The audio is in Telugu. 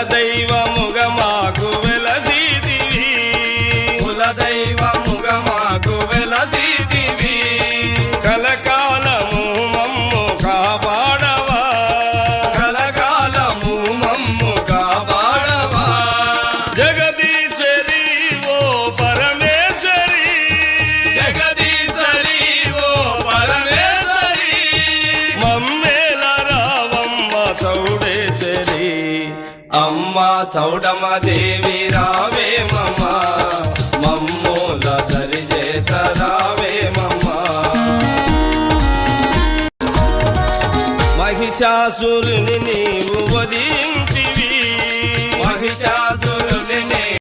కులదైవముగా మాకు వెలసిదివి కులదైవముగా మాకు వెలసిదివి కలకాలము మమ్ము కాపాడవా కలకాలము మమ్ము కాపాడవా జగదీశ్వరి ఓ పరమేశ్వరి జగదీశ్వరి ఓ పరమేశ్వరి మమ్మేల రావమ్మ చౌడేశ్వరి అమ్మ చౌడమ్మ దేవి రావే మమ్మ మమ్మూల దరిచేత రావే మమ్మ మహిషాసురుని నీవు వధించి